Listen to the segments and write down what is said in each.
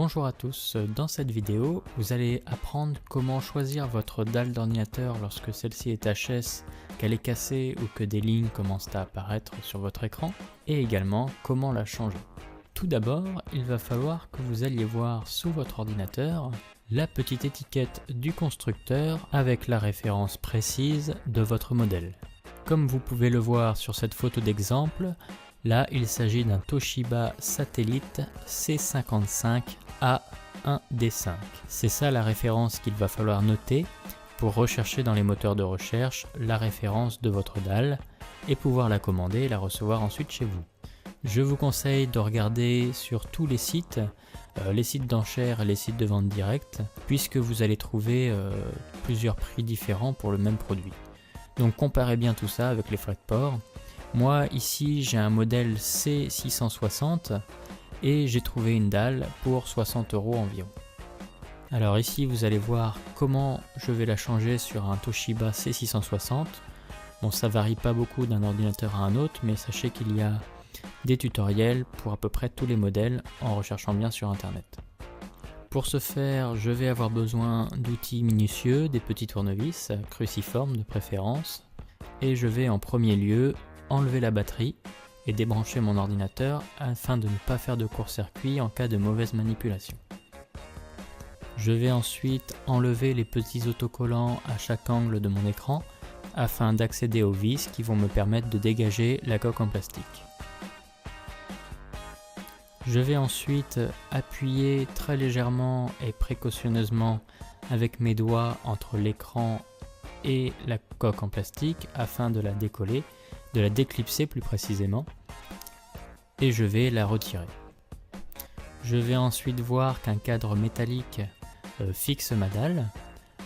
Bonjour à tous, dans cette vidéo, vous allez apprendre comment choisir votre dalle d'ordinateur lorsque celle-ci est HS, qu'elle est cassée ou que des lignes commencent à apparaître sur votre écran, et également comment la changer. Tout d'abord, il va falloir que vous alliez voir sous votre ordinateur la petite étiquette du constructeur avec la référence précise de votre modèle. Comme vous pouvez le voir sur cette photo d'exemple, là, il s'agit d'un Toshiba Satellite C55A1D5. C'est ça la référence qu'il va falloir noter pour rechercher dans les moteurs de recherche la référence de votre dalle et pouvoir la commander et la recevoir ensuite chez vous. Je vous conseille de regarder sur tous les sites d'enchères et les sites de vente directe, puisque vous allez trouver plusieurs prix différents pour le même produit. Donc comparez bien tout ça avec les frais de port. Moi ici j'ai un modèle C660 et j'ai trouvé une dalle pour 60 € environ. Alors ici vous allez voir comment je vais la changer sur un Toshiba C660. Bon, ça varie pas beaucoup d'un ordinateur à un autre, mais sachez qu'il y a des tutoriels pour à peu près tous les modèles en recherchant bien sur internet. Pour ce faire, je vais avoir besoin d'outils minutieux, des petits tournevis, cruciformes de préférence, et je vais en premier lieu enlever la batterie et débrancher mon ordinateur afin de ne pas faire de court-circuit en cas de mauvaise manipulation. Je vais ensuite enlever les petits autocollants à chaque angle de mon écran afin d'accéder aux vis qui vont me permettre de dégager la coque en plastique. Je vais ensuite appuyer très légèrement et précautionneusement avec mes doigts entre l'écran et la coque en plastique afin de la décoller, de la déclipser plus précisément, et je vais la retirer. Je vais ensuite voir qu'un cadre métallique fixe ma dalle,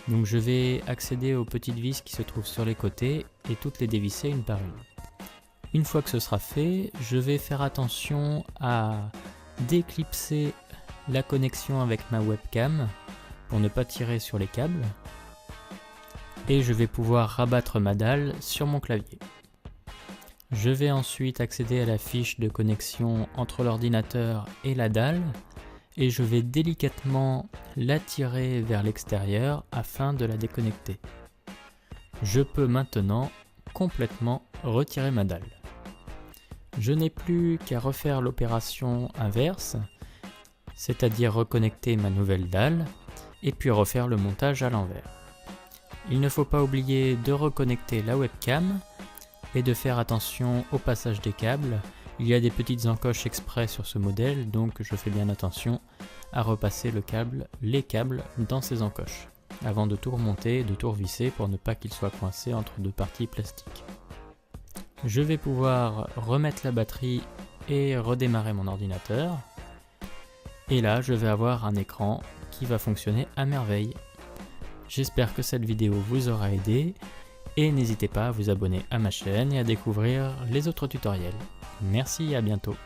donc je vais accéder aux petites vis qui se trouvent sur les côtés et toutes les dévisser une par une. Une fois que ce sera fait, je vais faire attention à déclipser la connexion avec ma webcam pour ne pas tirer sur les câbles, et je vais pouvoir rabattre ma dalle sur mon clavier. Je vais ensuite accéder à la fiche de connexion entre l'ordinateur et la dalle et je vais délicatement la tirer vers l'extérieur afin de la déconnecter. Je peux maintenant complètement retirer ma dalle. Je n'ai plus qu'à refaire l'opération inverse, c'est-à-dire reconnecter ma nouvelle dalle et puis refaire le montage à l'envers. Il ne faut pas oublier de reconnecter la webcam et de faire attention au passage des câbles. Il y a des petites encoches exprès sur ce modèle, donc je fais bien attention à repasser les câbles dans ces encoches, avant de tout remonter et de tout revisser pour ne pas qu'ils soient coincés entre deux parties plastiques. Je vais pouvoir remettre la batterie et redémarrer mon ordinateur. Et là, je vais avoir un écran qui va fonctionner à merveille. J'espère que cette vidéo vous aura aidé. Et n'hésitez pas à vous abonner à ma chaîne et à découvrir les autres tutoriels. Merci et à bientôt.